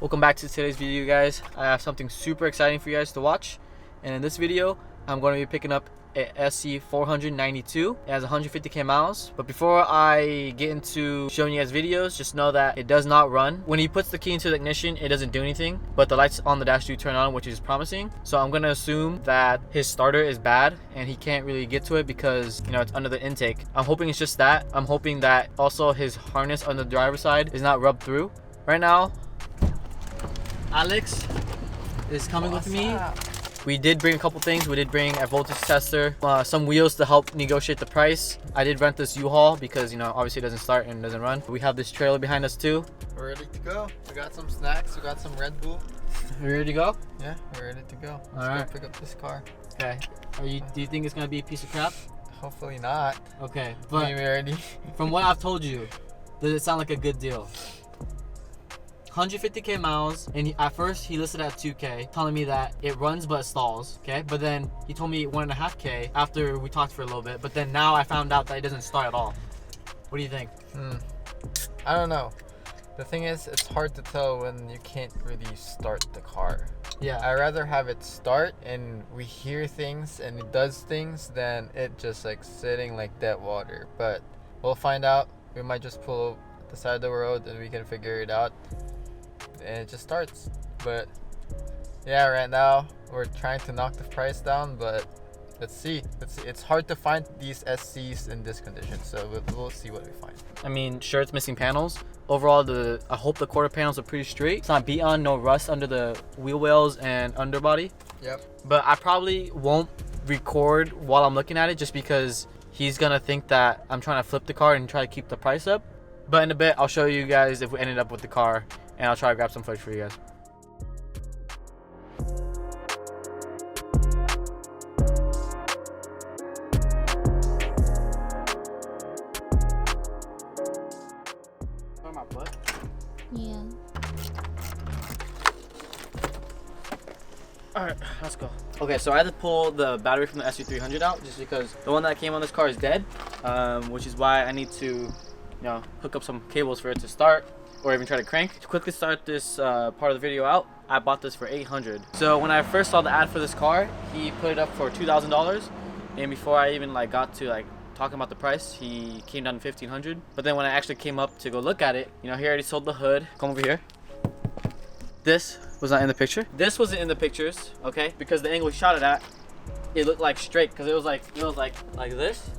Welcome back to today's video, guys. I have something super exciting for you guys to watch, and in this video I'm going to be picking up a SC400 92. It has 150k miles, but before I get into showing you guys videos, just know that it does not run. When he puts the key into the ignition, it doesn't do anything, but the lights on the dash do turn on, which is promising. So I'm going to assume that his starter is bad and he can't really get to it because, you know, it's under the intake. I'm hoping it's just that. I'm hoping that also his harness on the driver's side is not rubbed through. Right now, Alex is coming with me. We did bring a couple things. We did bring a voltage tester, some wheels to help negotiate the price. I did rent this U-Haul because, you know, obviously it doesn't start and doesn't run. We have this trailer behind us too. We're ready to go. We got some snacks. We got some Red Bull. You ready to go? Yeah, we're ready to go. Let's All right. go pick up this car. Okay. Do you think it's gonna be a piece of crap? Hopefully not. Okay. But But we ready? from what I've told you, does it sound like a good deal? 150k miles, and at first he listed at 2k, telling me that it runs but stalls. Okay, but then he told me 1.5k after we talked for a little bit. But then now I found out that it doesn't start at all. What do you think? I don't know. The thing is, it's hard to tell when you can't really start the car. Yeah. I'd rather have it start and we hear things and it does things than it just like sitting like dead water. But we'll find out. We might just pull the side of the road and we can figure it out. And it just starts. But yeah, right now we're trying to knock the price down, but let's see. It's hard to find these SCs in this condition, so we'll see what we find. I mean, sure, it's missing panels. Overall, I hope the quarter panels are pretty straight. It's not beat on, no rust under the wheel wells and underbody. Yep. But I probably won't record while I'm looking at it just because he's gonna think that I'm trying to flip the car and try to keep the price up. But in a bit, I'll show you guys if we ended up with the car, and I'll try to grab some footage for you guys. My butt? Yeah. Alright, let's go. Okay, so I had to pull the battery from the SC400 out just because the one that came on this car is dead, which is why I need to, you know, hook up some cables for it to start or even try to crank. To quickly start this part of the video out, I bought this for $800. So when I first saw the ad for this car, he put it up for $2,000, and before I even like got to like talking about the price, he came down to $1,500. But then when I actually came up to go look at it, you know, he already sold the hood. Come over here. This was not in the picture. This wasn't in the pictures, okay? Because the angle we shot it at, it looked like straight, because it was like this.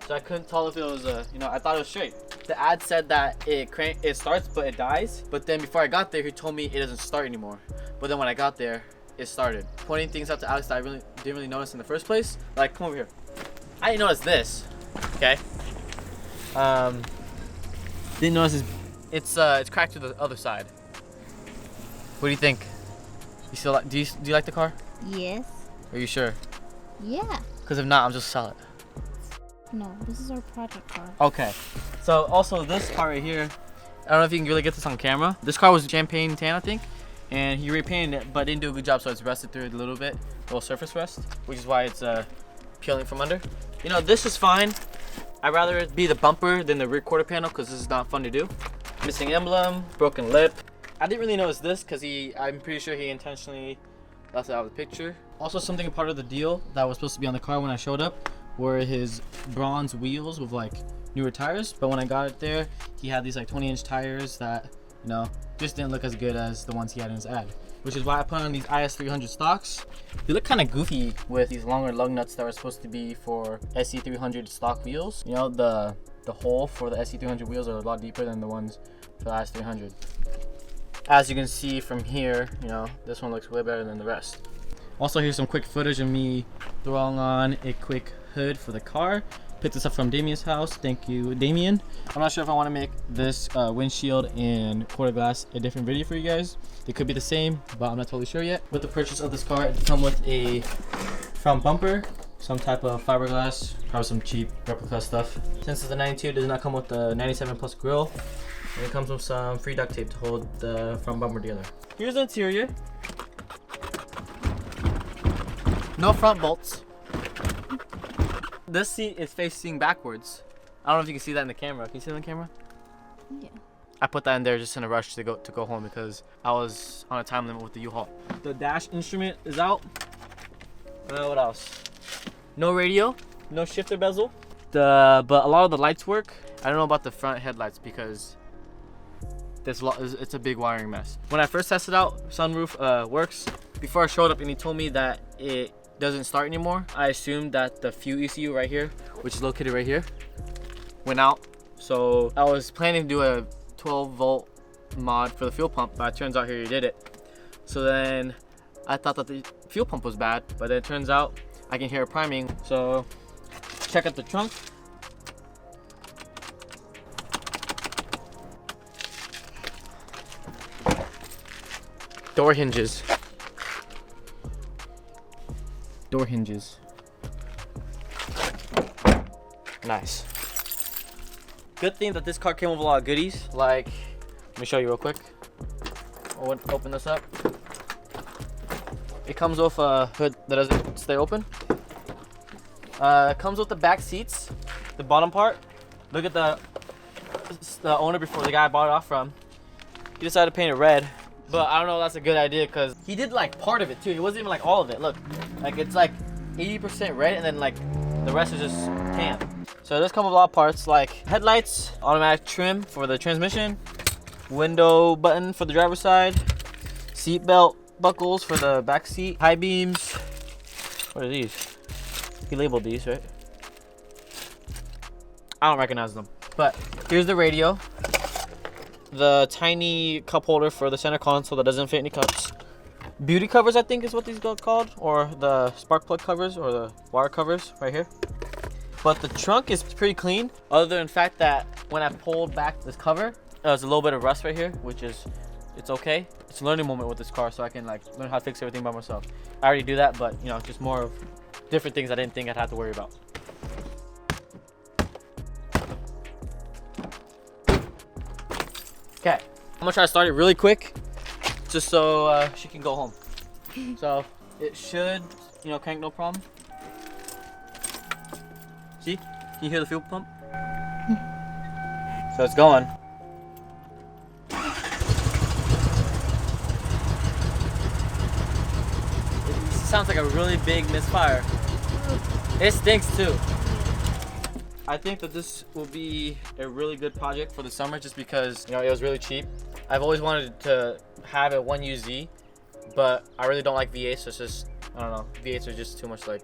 So I couldn't tell if it was you know, I thought it was straight. The ad said that it starts but it dies. But then before I got there, he told me it doesn't start anymore. But then when I got there, it started. Pointing things out to Alex that I really didn't really notice in the first place. Like, come over here. I didn't notice this. Okay. Didn't notice this. It's cracked to the other side. What do you think? You still like? Do you like the car? Yes. Are you sure? Yeah. Because if not, I'll just sell it. No, this is our project car. Okay. So also this car right here, I don't know if you can really get this on camera. This car was champagne tan, I think, and he repainted it, but didn't do a good job, so it's rusted through it a little bit, a little surface rust, which is why it's peeling from under. You know, this is fine. I'd rather it be the bumper than the rear quarter panel because this is not fun to do. Missing emblem, broken lip. I didn't really notice this because I'm pretty sure he intentionally left it out of the picture. Also, something a part of the deal that was supposed to be on the car when I showed up were his bronze wheels with like newer tires, but when I got it there, he had these like 20-inch tires that, you know, just didn't look as good as the ones he had in his ad, which is why I put on these IS300 stocks. They look kind of goofy with these longer lug nuts that were supposed to be for SC300 stock wheels. You know, the hole for the SC300 wheels are a lot deeper than the ones for the IS300. As you can see from here, you know, this one looks way better than the rest. Also, here's some quick footage of me throwing on a quick hood for the car. Picked this up from Damien's house. Thank you, Damien. I'm not sure if I want to make this windshield and quarter glass a different video for you guys. They could be the same, but I'm not totally sure yet. With the purchase of this car, it comes with a front bumper, some type of fiberglass, probably some cheap replica stuff. Since it's a 92, it does not come with the 97 plus grille. And it comes with some free duct tape to hold the front bumper together. Here's the interior. No front bolts. This seat is facing backwards. I don't know if you can see that in the camera. Can you see that in the camera? Yeah. I put that in there just in a rush to go home because I was on a time limit with the U-Haul. The dash instrument is out. What else? No radio, no shifter bezel. But a lot of the lights work. I don't know about the front headlights because it's a big wiring mess. When I first tested out, sunroof works. Before I showed up and he told me that it doesn't start anymore, I assumed that the fuel ECU right here, which is located right here, went out. So I was planning to do a 12-volt mod for the fuel pump, but it turns out here you did it. So then I thought that the fuel pump was bad, but then it turns out I can hear it priming. So check out the trunk. Door hinges. Door hinges. Nice. Good thing that this car came with a lot of goodies. Like, let me show you real quick. I'll open this up. It comes with a hood that doesn't stay open. It comes with the back seats, the bottom part. Look at the owner before, the guy I bought it off from. He decided to paint it red, but I don't know if that's a good idea because he did like part of it too. It wasn't even like all of it. Look, like it's like 80% red and then like the rest is just tan. So this comes with a lot of parts like headlights, automatic trim for the transmission, window button for the driver's side, seat belt buckles for the back seat, high beams. What are these? He labeled these, right? I don't recognize them. But here's the radio, the tiny cup holder for the center console that doesn't fit any cups. Beauty covers, I think is what these are called, or the spark plug covers or the wire covers right here. But the trunk is pretty clean, other than the fact that when I pulled back this cover, there's a little bit of rust right here, which is, it's okay. It's a learning moment with this car, so I can like learn how to fix everything by myself. I already do that, but you know, just more of different things I didn't think I'd have to worry about. Okay, I'm gonna try to start it really quick, just so she can go home. So it should, you know, crank no problem. See? Can you hear the fuel pump? So it's going. It sounds like a really big misfire. It stinks too. I think that this will be a really good project for the summer just because, you know, it was really cheap. I've always wanted to have a 1UZ, but I really don't like V8s, so it's just, I don't know, V8s are just too much like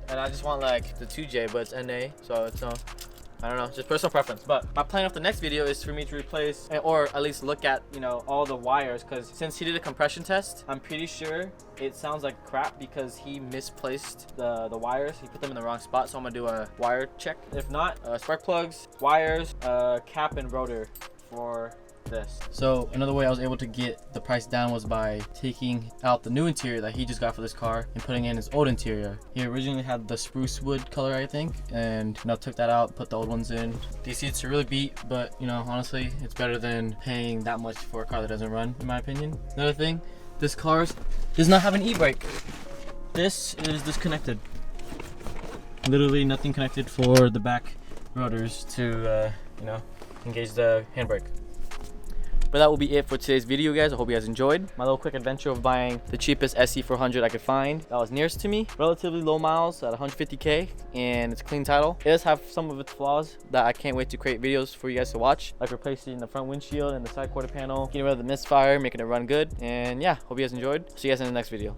and I just want like the 2J, but it's NA, so it's I don't know, just personal preference. But my plan of the next video is for me to replace, or at least look at, you know, all the wires, because since he did a compression test, I'm pretty sure it sounds like crap because he misplaced the wires. He put them in the wrong spot, so I'm gonna do a wire check. If not, spark plugs, wires, cap and rotor for this. So another way I was able to get the price down was by taking out the new interior that he just got for this car and putting in his old interior. He originally had the spruce wood color, I think, and you know, took that out, put the old ones in. These seats are really beat, but you know, honestly, it's better than paying that much for a car that doesn't run, in my opinion. Another thing, this car does not have an e-brake. This is disconnected. Literally nothing connected for the back rotors to you know, engage the handbrake. But that will be it for today's video, guys. I hope you guys enjoyed my little quick adventure of buying the cheapest SC400 I could find that was nearest to me. Relatively low miles at 150K, and it's a clean title. It does have some of its flaws that I can't wait to create videos for you guys to watch, like replacing the front windshield and the side quarter panel, getting rid of the misfire, making it run good. And yeah, hope you guys enjoyed. See you guys in the next video.